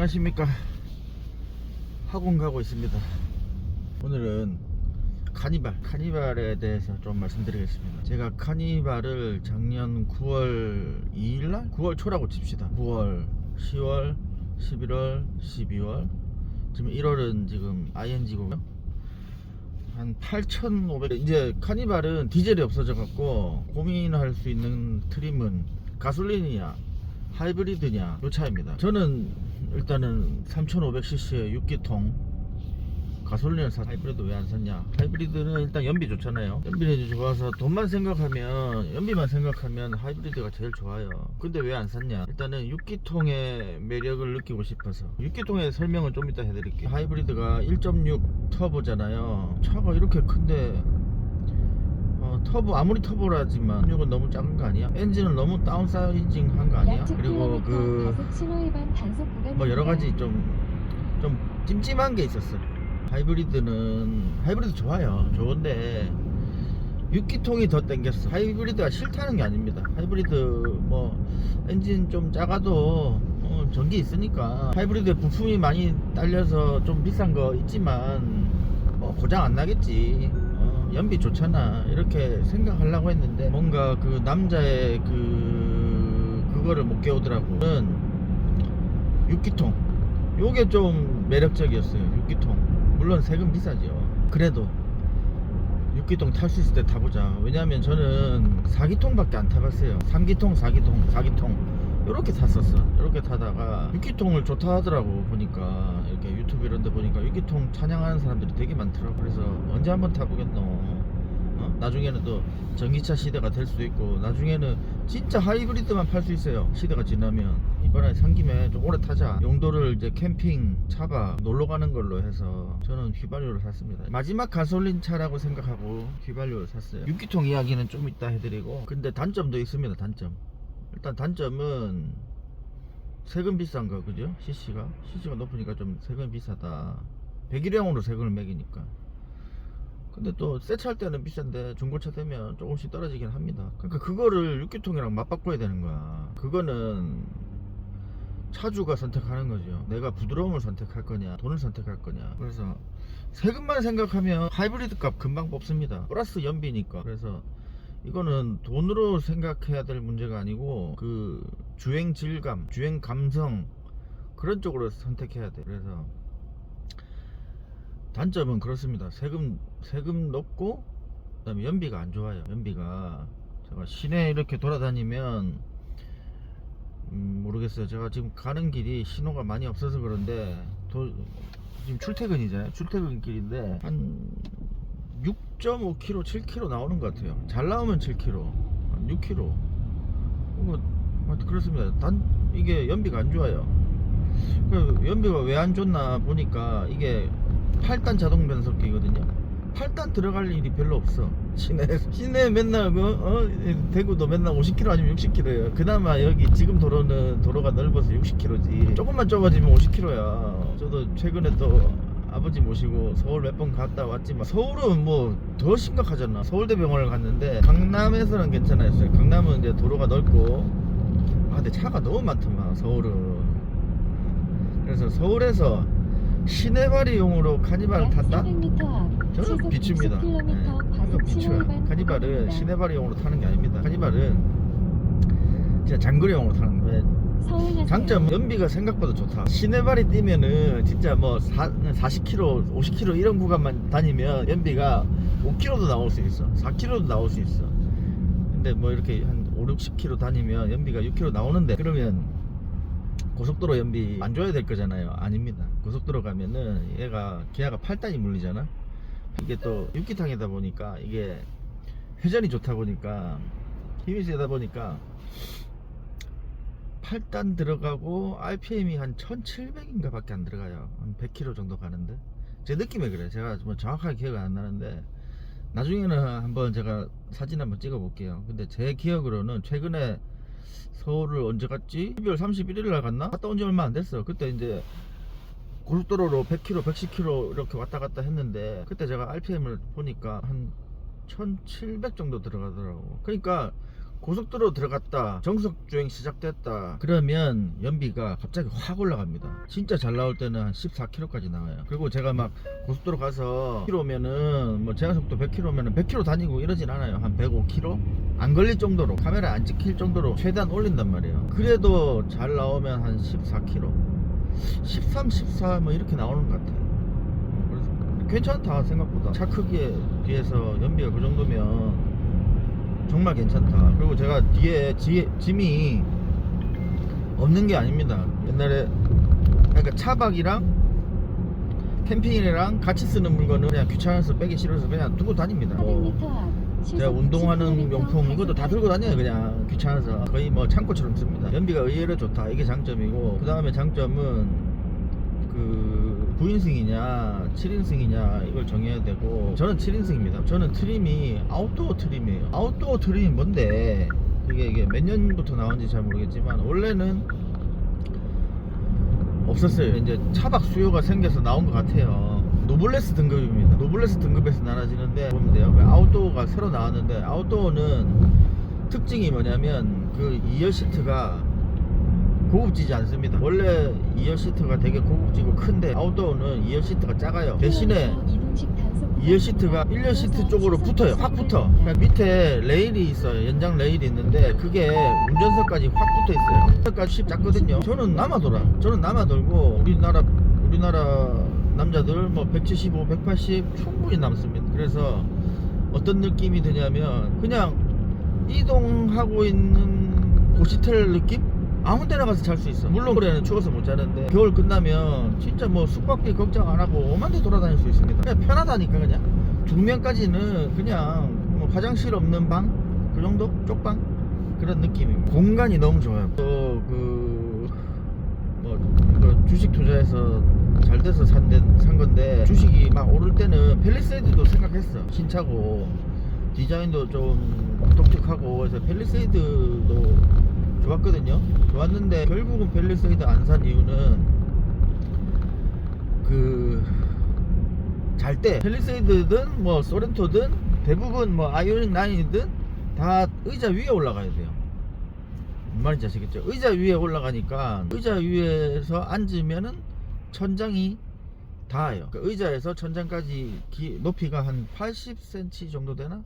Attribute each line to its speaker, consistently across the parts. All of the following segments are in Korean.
Speaker 1: 안녕하십니까. 학원 가고 있습니다. 오늘은 카니발에 대해서 좀 말씀드리겠습니다. 제가 카니발을 작년 9월 2일날? 9월 초라고 칩시다. 9월, 10월, 11월, 12월, 지금 1월은 지금 ING고요. 한 8,500. 이제 카니발은 디젤이 없어져 갖고 고민할 수 있는 트림은 가솔린이냐 하이브리드냐 요 차이입니다. 저는 일단은 3500cc의 6기통 가솔린을 사. 하이브리드 왜 안 샀냐? 하이브리드는 일단 연비 좋잖아요. 연비는 좋아서 돈만 생각하면, 연비만 생각하면 하이브리드가 제일 좋아요. 근데 왜 안 샀냐? 일단은 6기통의 매력을 느끼고 싶어서. 6기통의 설명을 좀 이따 해드릴게요. 하이브리드가 1.6 터보잖아요. 차가 이렇게 큰데 터보, 아무리 터보라지만 6은 너무 작은 거 아니야? 엔진은 너무 다운사이징 한 거 아니야? 그리고 뭐 여러가지 좀 찜찜한 게 있었어. 하이브리드 좋아요. 좋은데 6기통이 더 땡겼어. 하이브리드가 싫다는 게 아닙니다. 하이브리드 뭐 엔진 좀 작아도 전기 있으니까. 하이브리드에 부품이 많이 딸려서 좀 비싼 거 있지만 뭐 고장 안 나겠지. 연비 좋잖아 이렇게 생각하려고 했는데 뭔가 그 남자의 그거를 못 깨우더라고. 6기통 요게 좀 매력적이었어요. 6기통 물론 세금 비싸죠. 그래도 6기통 탈 수 있을 때 타보자. 왜냐면 저는 4기통밖에 안 타봤어요. 3기통 4기통 요렇게 탔었어. 요렇게 타다가 6기통을 좋다 하더라고. 보니까 이렇게 유튜브 이런 데 보니까 6기통 찬양하는 사람들이 되게 많더라고. 그래서 언제 한번 타보겠노. 나중에는 또 전기차 시대가 될 수도 있고, 나중에는 진짜 하이브리드만 팔 수 있어요. 시대가 지나면. 이번에 산 김에 좀 오래 타자. 용도를 이제 캠핑, 차박, 놀러 가는 걸로 해서 저는 휘발유를 샀습니다. 마지막 가솔린 차라고 생각하고 휘발유를 샀어요. 6기통 이야기는 좀 이따 해드리고, 근데 단점도 있습니다. 단점. 일단 단점은 세금 비싼 거, 그죠? CC가 높으니까 좀 세금이 비싸다. 배기량으로 세금을 매기니까. 근데 또 새 차 할 때는 비싼데 중고차 되면 조금씩 떨어지긴 합니다. 그러니까 그거를 6기통이랑 맞바꿔야 되는 거야. 그거는 차주가 선택하는 거죠. 내가 부드러움을 선택할 거냐 돈을 선택할 거냐. 그래서 세금만 생각하면 하이브리드 값 금방 뽑습니다. 플러스 연비니까. 그래서 이거는 돈으로 생각해야 될 문제가 아니고 그 주행 질감, 주행 감성 그런 쪽으로 선택해야 돼. 그래서 단점은 그렇습니다. 세금 높고 그다음에 연비가 안 좋아요. 연비가 제가 시내 이렇게 돌아다니면 모르겠어요. 제가 지금 가는 길이 신호가 많이 없어서 그런데 지금 출퇴근이잖아요. 출퇴근길인데 한 6.5km, 7km 나오는 것 같아요. 잘 나오면 7km, 한 6km. 그렇습니다. 이게 연비가 안 좋아요. 연비가 왜 안 좋나 보니까 이게 8단 자동 변속기거든요. 8단 들어갈 일이 별로 없어. 시내 맨날 대구도 맨날 50km 아니면 60km예요. 그나마 여기 지금 도로가 넓어서 60km지. 조금만 좁아지면 50km야. 저도 최근에 또 아버지 모시고 서울 몇 번 갔다 왔지만 서울은 뭐 더 심각하잖아. 서울대병원을 갔는데 강남에서는 괜찮았어요. 강남은 이제 도로가 넓고 근데 차가 너무 많더만 서울은. 그래서 서울에서 시내발이용으로 카니발을 탔다? 저는 비추입니다. 이거 비추야. 카니발은 시내발이용으로 타는 게 아닙니다. 카니발은 진짜 장거리용으로 타는 거예요. 장점 연비가 생각보다 좋다. 시내발이 뛰면은 진짜 뭐 40km, 50km 이런 구간만 다니면 연비가 5km도 나올 수 있어. 4km도 나올 수 있어. 근데 뭐 이렇게 한 5, 60km 다니면 연비가 6km 나오는데, 그러면 고속도로 연비 안 줘야 될 거잖아요. 아닙니다. 고속도로 가면은 기아가 8단이 물리잖아. 이게 또 6기통이다 보니까 이게 회전이 좋다 보니까 힘이 세다 보니까 8단 들어가고 RPM이 한 1700인가 밖에 안 들어가요. 한 100km 정도 가는데 제 느낌에 그래. 제가 뭐 정확하게 기억이 안 나는데 나중에는 한번 제가 사진 한번 찍어 볼게요. 근데 제 기억으로는 최근에 서울을 언제 갔지? 12월 31일 날 갔나? 갔다 온 지 얼마 안 됐어. 그때 이제 고속도로로 100km, 110km 이렇게 왔다 갔다 했는데, 그때 제가 RPM을 보니까 한 1700 정도 들어가더라고. 그러니까 고속도로 들어갔다, 정속주행 시작됐다 그러면 연비가 갑자기 확 올라갑니다. 진짜 잘 나올 때는 한 14km까지 나와요. 그리고 제가 막 고속도로 가서 km면은 뭐 제한속도 100km면은 100km 다니고 이러진 않아요. 한 105km? 안 걸릴 정도로, 카메라 안 찍힐 정도로 최대한 올린단 말이에요. 그래도 잘 나오면 한 14km, 13, 14 뭐 이렇게 나오는 것 같아요. 그래서 괜찮다. 생각보다 차 크기에 비해서 연비가 그 정도면 정말 괜찮다. 그리고 제가 뒤에 짐이 없는 게 아닙니다. 옛날에 그러니까 차박이랑 캠핑이랑 같이 쓰는 물건은 그냥 귀찮아서 빼기 싫어서 그냥 두고 다닙니다. 제가 운동하는 용품 이것도 다 들고 다녀요. 그냥 귀찮아서 거의 뭐 창고처럼 씁니다. 연비가 의외로 좋다. 이게 장점이고, 그 다음에 장점은 그 9인승이냐 7인승이냐 이걸 정해야 되고, 저는 7인승입니다. 저는 트림이 아웃도어 트림이에요. 아웃도어 트림이 뭔데, 이게 몇 년부터 나온지 잘 모르겠지만 원래는 없었어요. 이제 차박 수요가 생겨서 나온 것 같아요. 노블레스 등급입니다. 노블레스 등급에서 나눠지는데 보면 돼요. 아웃도어가 새로 나왔는데, 아웃도어는 특징이 뭐냐면 그 2열 시트가 고급지지 않습니다. 원래 2열 시트가 되게 고급지고 큰데, 아웃도어는 2열 시트가 작아요. 대신에 2열 시트가 1열 시트 쪽으로 붙어요. 확 붙어. 그러니까 밑에 레일이 있어요. 연장 레일이 있는데 그게 운전석까지 확 붙어 있어요. 운전석까지 작거든요. 저는 남아 돌고 우리나라 남자들 뭐 175, 180 충분히 남습니다. 그래서 어떤 느낌이 드냐면 그냥 이동하고 있는 고시텔 느낌? 아무 데나 가서 잘 수 있어. 물론 올해는 추워서 못 자는데 겨울 끝나면 진짜 뭐 숙박비 걱정 안 하고 오만 데 돌아다닐 수 있습니다. 그냥 편하다니까. 그냥 2명까지는 그냥 뭐 화장실 없는 방 그 정도? 쪽방? 그런 느낌입니다. 공간이 너무 좋아요. 또 이거 주식 투자해서 잘 돼서 산 건데, 주식이 막 오를 때는 팰리세이드도 생각했어. 신차고 디자인도 좀 독특하고 해서 팰리세이드도 좋았거든요. 좋았는데 결국은 팰리세이드 안 산 이유는 잘 때 팰리세이드든 뭐 소렌토든 대부분 뭐 아이오닉 9이든 다 의자 위에 올라가야 돼요. 뭔 말인지 아시겠죠? 의자 위에 올라가니까 의자 위에서 앉으면은 천장이 닿아요. 그 의자에서 천장까지 높이가 한 80cm 정도 되나?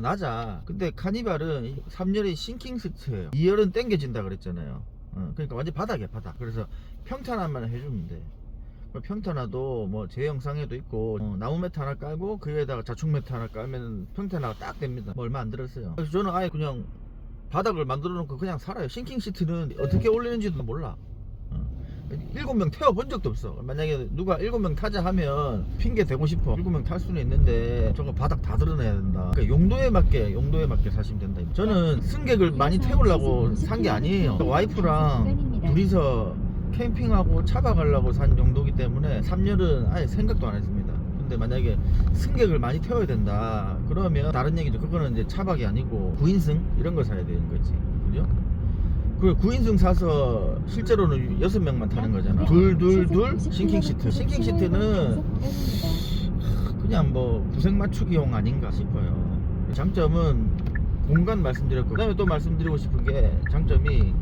Speaker 1: 낮아. 근데 카니발은 3열이 싱킹 시트예요. 2열은 당겨진다 그랬잖아요. 그러니까 완전 바닥이야, 바닥. 그래서 평탄화만 해주면 돼. 평탄화도 뭐 제 영상에도 있고, 나무 매트 하나 깔고 그 위에다가 자충 매트 하나 깔면 평탄화가 딱 됩니다. 뭐 얼마 안 들었어요. 그래서 저는 아예 그냥 바닥을 만들어 놓고 그냥 살아요. 싱킹 시트는 어떻게 올리는지도 몰라. 7명 태워본 적도 없어. 만약에 누가 7명 타자 하면 핑계 대고 싶어. 7명 탈 수는 있는데 저거 바닥 다 드러내야 된다. 그러니까 용도에 맞게 사시면 된다. 저는 승객을 많이 태우려고 산 게 아니에요. 와이프랑 둘이서 캠핑하고 차박하려고 산 용도기 때문에 3열은 아예 생각도 안 했습니다. 근데 만약에 승객을 많이 태워야 된다 그러면 다른 얘기죠. 그거는 이제 차박이 아니고 9인승 이런 거 사야 되는 거지. 그죠? 그 9인승 사서 실제로는 6명만 타는 거잖아. 둘 싱킹 시트. 싱킹 시트는 그냥 뭐 구색 맞추기용 아닌가 싶어요. 장점은 공간 말씀드렸고, 그 다음에 또 말씀드리고 싶은 게 장점이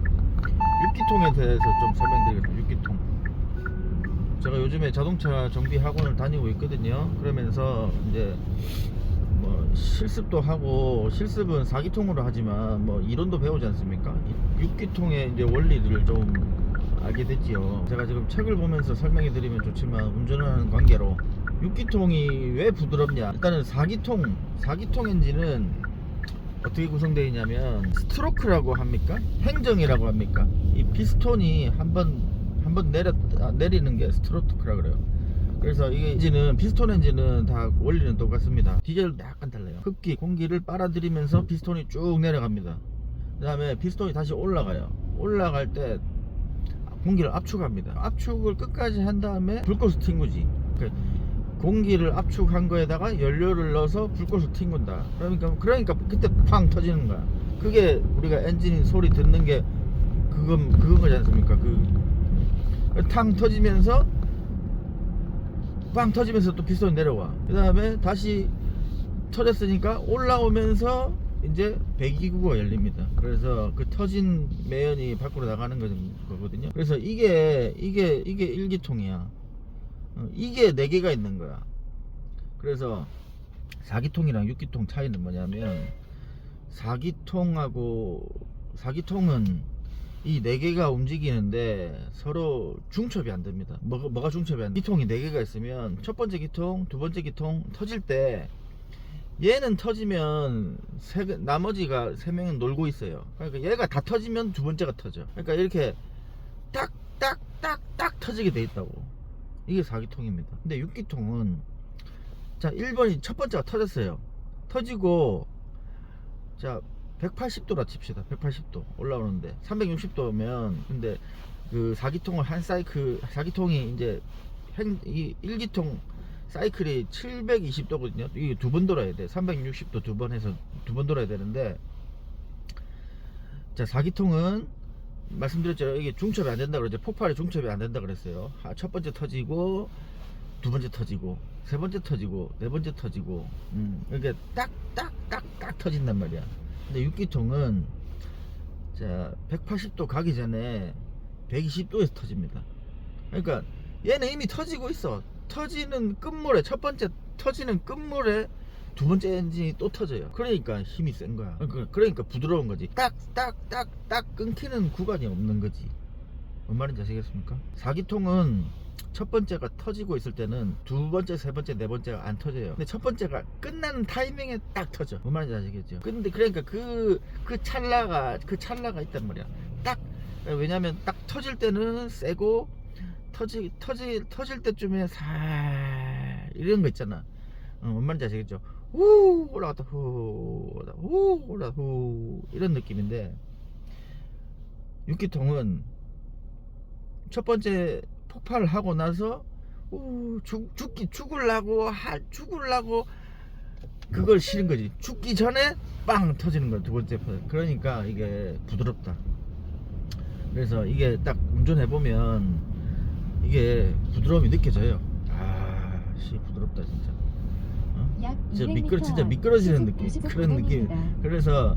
Speaker 1: 6기통에 대해서 좀 설명드리겠습니다. 6기통. 제가 요즘에 자동차 정비 학원을 다니고 있거든요. 그러면서 이제 뭐 실습도 하고, 실습은 4기통으로 하지만 뭐 이론도 배우지 않습니까? 6기통의 이제 원리를 좀 알게 됐지요. 제가 지금 책을 보면서 설명해 드리면 좋지만 운전을 하는 관계로 6기통이 왜 부드럽냐. 일단은 4기통 엔진은 어떻게 구성되어 있냐면 스트로크라고 합니까? 행정이라고 합니까? 이 피스톤이 한번 내리는 게 스트로크라 그래요. 그래서 이게 엔진은, 피스톤 엔진은 다 원리는 똑같습니다. 디젤도 약간 달라요. 흡기, 공기를 빨아들이면서 피스톤이 쭉 내려갑니다. 그 다음에 피스톤이 다시 올라가요. 올라갈 때 공기를 압축합니다. 압축을 끝까지 한 다음에 불꽃을 튕구지. 공기를 압축한 거에다가 연료를 넣어서 불꽃을 튕군다. 그러니까 그때 팡 터지는 거야. 그게 우리가 엔진 소리 듣는 게 그건 거지 않습니까? 탕 터지면서 빵 터지면서 또 피스톤이 내려와. 그 다음에 다시 터졌으니까 올라오면서 이제 배기구가 열립니다. 그래서 그 터진 매연이 밖으로 나가는 거거든요. 그래서 이게 1기통이야. 이게 4개가 있는 거야. 그래서 4기통이랑 6기통 차이는 뭐냐면 4기통은 이 4개가 움직이는데 서로 중첩이 안 됩니다. 뭐가 중첩이 안 돼? 기통이 4개가 있으면 첫 번째 기통, 두 번째 기통 터질 때 얘는 터지면 나머지가 3명은 놀고 있어요. 그러니까 얘가 다 터지면 두 번째가 터져. 그러니까 이렇게 딱 터지게 돼 있다고. 이게 4기통입니다. 근데 6기통은 자 1번이 첫 번째가 터졌어요. 터지고 자 180도라 칩시다. 180도 올라오는데 360도면 근데 그 4기통을 한 사이클 4기통이 이제 이 1기통 사이클이 720도거든요. 이게 두 번 돌아야 돼. 360도 두 번 해서 두 번 돌아야 되는데 자 4기통은 말씀드렸죠. 이게 중첩이 안 된다 그러죠. 폭발이 중첩이 안 된다 그랬어요. 첫 번째 터지고 두 번째 터지고 세 번째 터지고 네 번째 터지고 이렇게 딱 터진단 말이야. 근데 6기통은 자 180도 가기 전에 120도에서 터집니다. 그러니까 얘는 이미 터지고 있어. 터지는 끝물에 첫 번째 터지는 끝물에 두 번째 엔진이 또 터져요. 그러니까 힘이 센 거야. 그러니까 부드러운 거지. 딱 끊기는 구간이 없는 거지. 뭔 말인지 아시겠습니까? 4기통은 첫 번째가 터지고 있을 때는 두 번째, 세 번째, 네 번째가 안 터져요. 근데 첫 번째가 끝나는 타이밍에 딱 터져. 뭔 말인지 아시겠죠? 근데 그러니까 그 찰나가 있단 말이야. 왜냐면 딱 터질 때는 세고 터질 때쯤에 이런 거 있잖아. 뭔 말인지 아시겠죠? 후 올라갔다 후 올라갔다 후 이런 느낌인데 6기통은 첫 번째 폭발을 하고 나서 죽으려고 그걸 싫은 거지. 죽기 전에 빵 터지는 거야. 두 번째 그러니까 이게 부드럽다. 그래서 이게 딱 운전해 보면 이게 부드러움이 느껴져요. 부드럽다 진짜. 진짜 미끄러지는 느낌. 그런 느낌. 그래서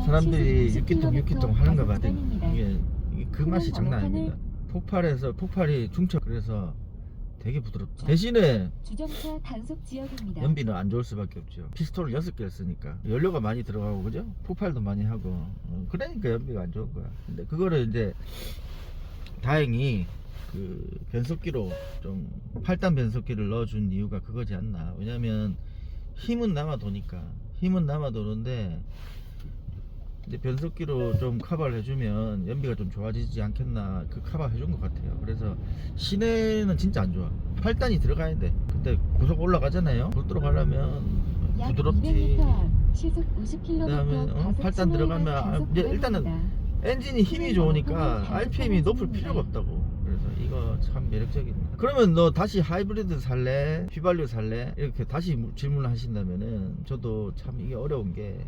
Speaker 1: 사람들이 6기통 하는 거 같더니 이게 그 맛이 장난 아닙니다. 폭발이 중첩. 그래서 되게 부드럽죠. 대신에
Speaker 2: 주정차 단속 지역입니다.
Speaker 1: 연비는 안 좋을 수밖에 없죠. 피스톨을 6개를 쓰니까 연료가 많이 들어가고 그죠? 폭발도 많이 하고 그러니까 연비가 안 좋은 거야. 근데 그거를 이제 다행히 그 변속기로 좀 8단 변속기를 넣어준 이유가 그거지 않나. 왜냐면 힘은 남아 도는데 이제 변속기로 좀 커버를 해주면 연비가 좀 좋아지지 않겠나. 그 커버 해준 것 같아요. 그래서 시내는 진짜 안 좋아. 8단이 들어가야 돼. 근데 고속 올라가잖아요. 고속도로 가려면 부드럽지.
Speaker 2: 시속 50km.
Speaker 1: 그다음에 8단 들어가면 이제 일단은 엔진이 힘이 좋으니까 RPM이 높을 필요가 없다고. 그래서 이거 참 매력적입니다. 그러면 너 다시 하이브리드 살래? 휘발유 살래? 이렇게 다시 질문을 하신다면은 저도 참 이게 어려운 게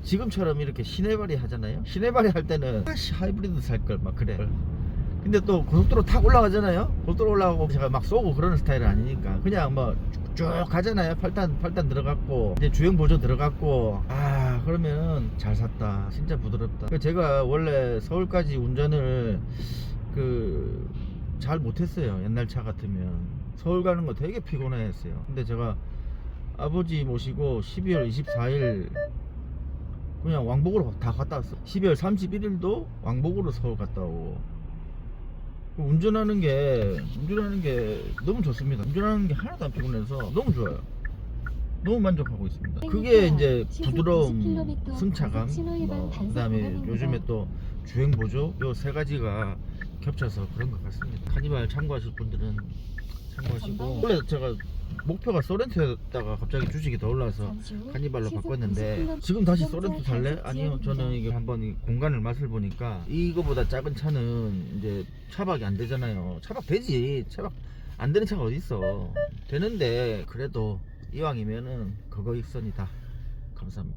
Speaker 1: 지금처럼 이렇게 시내발이 하잖아요. 시내발이 할 때는 하이브리드 살걸 막 그래. 근데 또 고속도로 탁 올라가잖아요. 고속도로 올라가고 제가 막 쏘고 그러는 스타일은 아니니까 그냥 뭐 쭉 가잖아요. 8단 들어갔고 이제 주행 보조 들어갔고 그러면 잘 샀다. 진짜 부드럽다. 제가 원래 서울까지 운전을 잘 못했어요. 옛날 차 같으면 서울 가는 거 되게 피곤해했어요. 근데 제가 아버지 모시고 12월 24일 그냥 왕복으로 다 갔다 왔어. 12월 31일도 왕복으로 서울 갔다 오고. 운전하는 게 너무 좋습니다. 운전하는 게 하나도 안 피곤해서 너무 좋아요. 너무 만족하고 있습니다. 그게 이제 부드러움, 승차감, 그다음에 요즘에 또 주행 보조 요 세 가지가 겹쳐서 그런 것 같습니다. 카니발 참고하실 분들은 참고하시고, 원래 제가 목표가 소렌토였다가 갑자기 주식이 더 올라서 카니발로 바꿨는데 지금 다시 소렌토 살래? 아니요, 저는 이게 한번 이 공간을 맛을 보니까 이거보다 작은 차는 이제 차박이 안 되잖아요. 차박 되지. 차박 안 되는 차가 어디 있어. 되는데 그래도 이왕이면은 그거 입선이다. 감사합니다.